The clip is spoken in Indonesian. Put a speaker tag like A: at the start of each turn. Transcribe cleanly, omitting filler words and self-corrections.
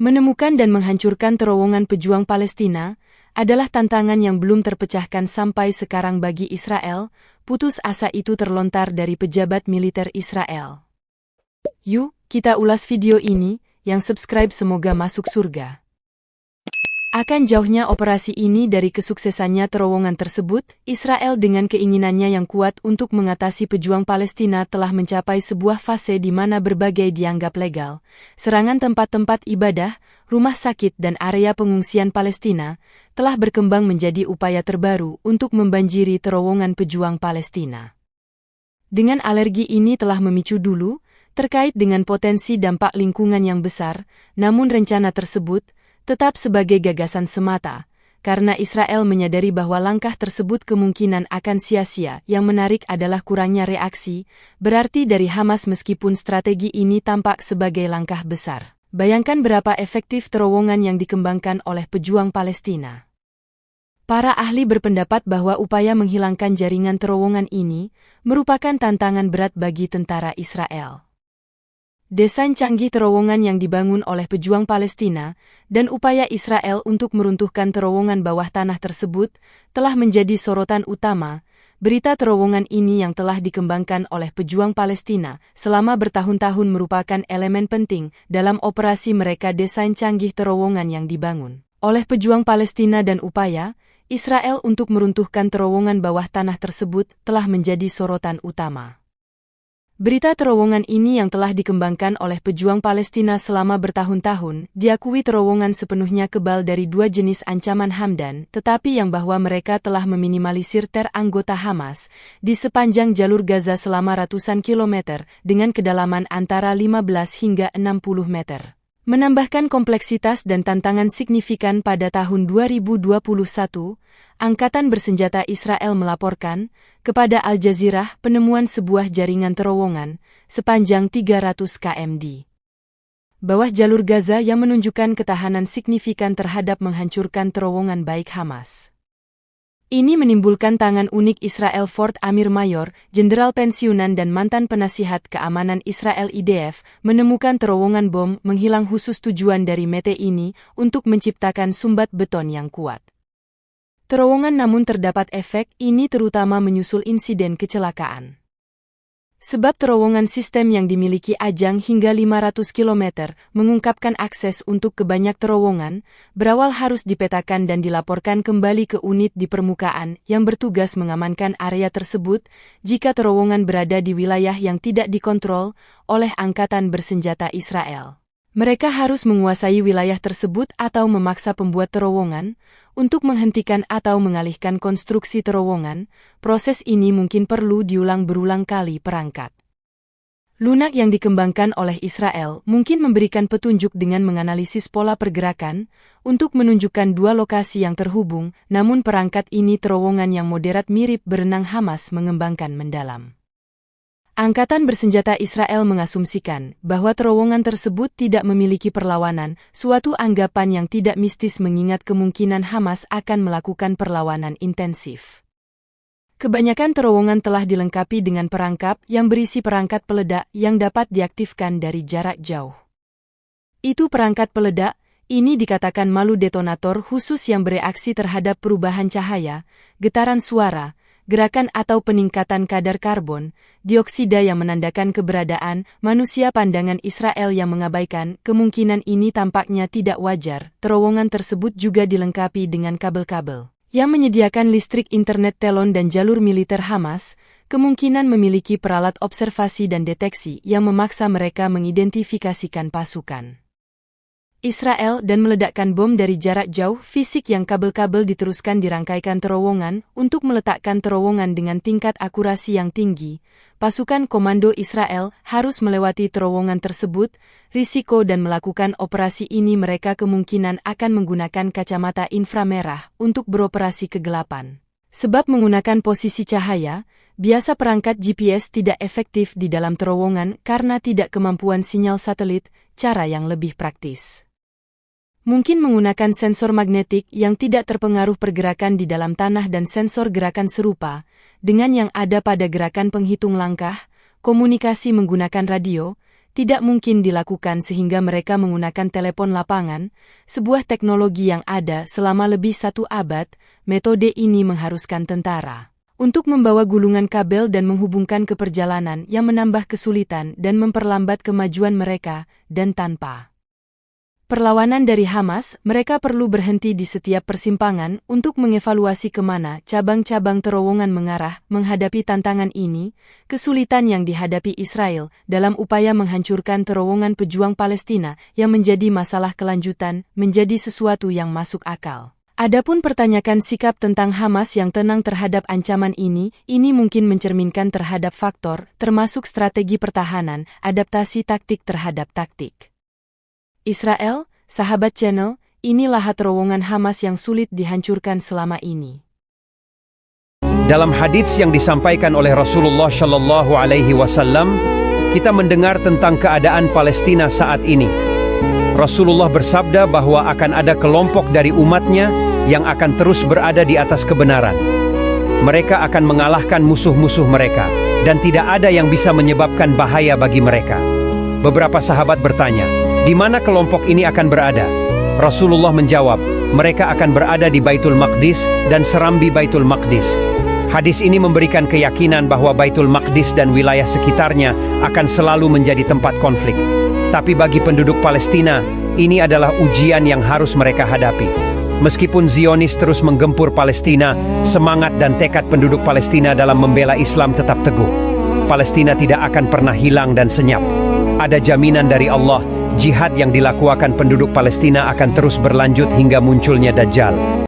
A: Menemukan dan menghancurkan terowongan pejuang Palestina adalah tantangan yang belum terpecahkan sampai sekarang bagi Israel. Putus asa itu terlontar dari pejabat militer Israel. Yuk, kita ulas video ini. Yang subscribe semoga masuk surga. Akan jauhnya operasi ini dari kesuksesannya terowongan tersebut, Israel dengan keinginannya yang kuat untuk mengatasi pejuang Palestina telah mencapai sebuah fase di mana berbagai dianggap legal. Serangan tempat-tempat ibadah, rumah sakit dan area pengungsian Palestina telah berkembang menjadi upaya terbaru untuk membanjiri terowongan pejuang Palestina. Dengan alergi ini telah memicu dulu, terkait dengan potensi dampak lingkungan yang besar, namun rencana tersebut tetap sebagai gagasan semata, karena Israel menyadari bahwa langkah tersebut kemungkinan akan sia-sia. Yang menarik adalah kurangnya reaksi, berarti dari Hamas meskipun strategi ini tampak sebagai langkah besar. Bayangkan berapa efektif terowongan yang dikembangkan oleh pejuang Palestina. Para ahli berpendapat bahwa upaya menghilangkan jaringan terowongan ini merupakan tantangan berat bagi tentara Israel. Desain canggih terowongan yang dibangun oleh pejuang Palestina dan upaya Israel untuk meruntuhkan terowongan bawah tanah tersebut telah menjadi sorotan utama. Berita terowongan ini yang telah dikembangkan oleh pejuang Palestina selama bertahun-tahun merupakan elemen penting dalam operasi mereka. Desain canggih terowongan yang dibangun oleh pejuang Palestina dan upaya Israel untuk meruntuhkan terowongan bawah tanah tersebut telah menjadi sorotan utama. Berita terowongan ini yang telah dikembangkan oleh pejuang Palestina selama bertahun-tahun, diakui terowongan sepenuhnya kebal dari dua jenis ancaman Hamdan, tetapi yang bahwa mereka telah meminimalisir anggota Hamas di sepanjang jalur Gaza selama ratusan kilometer dengan kedalaman antara 15 hingga 60 meter. Menambahkan kompleksitas dan tantangan signifikan pada tahun 2021, Angkatan Bersenjata Israel melaporkan kepada Al Jazeera penemuan sebuah jaringan terowongan sepanjang 300 km di bawah jalur Gaza yang menunjukkan ketahanan signifikan terhadap menghancurkan terowongan baik Hamas. Ini menimbulkan tangan unik Israel. Ford Amir Mayor, jenderal pensiunan dan mantan penasihat keamanan Israel IDF, menemukan terowongan bom menghilang khusus. Tujuan dari mete ini untuk menciptakan sumbat beton yang kuat. Terowongan namun terdapat efek ini terutama menyusul insiden kecelakaan. Sebab terowongan sistem yang dimiliki Ajang hingga 500 km mengungkapkan akses untuk ke banyak terowongan, berawal harus dipetakan dan dilaporkan kembali ke unit di permukaan yang bertugas mengamankan area tersebut jika terowongan berada di wilayah yang tidak dikontrol oleh Angkatan Bersenjata Israel. Mereka harus menguasai wilayah tersebut atau memaksa pembuat terowongan untuk menghentikan atau mengalihkan konstruksi terowongan. Proses ini mungkin perlu diulang berulang kali perangkat lunak yang dikembangkan oleh Israel mungkin memberikan petunjuk dengan menganalisis pola pergerakan untuk menunjukkan dua lokasi yang terhubung, namun perangkat ini terowongan yang moderat mirip berenang Hamas mengembangkan mendalam. Angkatan Bersenjata Israel mengasumsikan bahwa terowongan tersebut tidak memiliki perlawanan, suatu anggapan yang tidak mistis mengingat kemungkinan Hamas akan melakukan perlawanan intensif. Kebanyakan terowongan telah dilengkapi dengan perangkap yang berisi perangkat peledak yang dapat diaktifkan dari jarak jauh. Itu perangkat peledak, ini dikatakan malu detonator khusus yang bereaksi terhadap perubahan cahaya, getaran suara, gerakan atau peningkatan kadar karbon dioksida yang menandakan keberadaan manusia. Pandangan Israel yang mengabaikan kemungkinan ini tampaknya tidak wajar. Terowongan tersebut juga dilengkapi dengan kabel-kabel yang menyediakan listrik, internet, telon dan jalur militer. Hamas kemungkinan memiliki peralat observasi dan deteksi yang memaksa mereka mengidentifikasikan pasukan Israel dan meledakkan bom dari jarak jauh. Fisik yang kabel-kabel diteruskan dirangkaikan terowongan untuk meletakkan terowongan dengan tingkat akurasi yang tinggi. Pasukan komando Israel harus melewati terowongan tersebut, risiko dan melakukan operasi ini mereka kemungkinan akan menggunakan kacamata inframerah untuk beroperasi kegelapan. Sebab menggunakan posisi cahaya, biasa perangkat GPS tidak efektif di dalam terowongan karena tidak kemampuan sinyal satelit, cara yang lebih praktis. Mungkin menggunakan sensor magnetik yang tidak terpengaruh pergerakan di dalam tanah dan sensor gerakan serupa dengan yang ada pada gerakan penghitung langkah, komunikasi menggunakan radio, tidak mungkin dilakukan sehingga mereka menggunakan telepon lapangan, sebuah teknologi yang ada selama lebih 1 abad. Metode ini mengharuskan tentara untuk membawa gulungan kabel dan menghubungkan ke perjalanan yang menambah kesulitan dan memperlambat kemajuan mereka, dan tanpa perlawanan dari Hamas, mereka perlu berhenti di setiap persimpangan untuk mengevaluasi kemana cabang-cabang terowongan mengarah. Menghadapi tantangan ini, kesulitan yang dihadapi Israel dalam upaya menghancurkan terowongan pejuang Palestina yang menjadi masalah kelanjutan menjadi sesuatu yang masuk akal. Adapun pertanyakan sikap tentang Hamas yang tenang terhadap ancaman ini mungkin mencerminkan terhadap faktor, termasuk strategi pertahanan, adaptasi taktik terhadap taktik. Israel, sahabat channel, inilah terowongan Hamas yang sulit dihancurkan selama ini.
B: Dalam hadits yang disampaikan oleh Rasulullah Shallallahu Alaihi Wasallam, kita mendengar tentang keadaan Palestina saat ini. Rasulullah bersabda bahwa akan ada kelompok dari umatnya yang akan terus berada di atas kebenaran. Mereka akan mengalahkan musuh-musuh mereka, dan tidak ada yang bisa menyebabkan bahaya bagi mereka. Beberapa sahabat bertanya, di mana kelompok ini akan berada? Rasulullah menjawab, mereka akan berada di Baitul Maqdis dan serambi Baitul Maqdis. Hadis ini memberikan keyakinan bahwa Baitul Maqdis dan wilayah sekitarnya akan selalu menjadi tempat konflik. Tapi bagi penduduk Palestina, ini adalah ujian yang harus mereka hadapi. Meskipun Zionis terus menggempur Palestina, semangat dan tekad penduduk Palestina dalam membela Islam tetap teguh. Palestina tidak akan pernah hilang dan senyap. Ada jaminan dari Allah, jihad yang dilakukan penduduk Palestina akan terus berlanjut hingga munculnya Dajjal.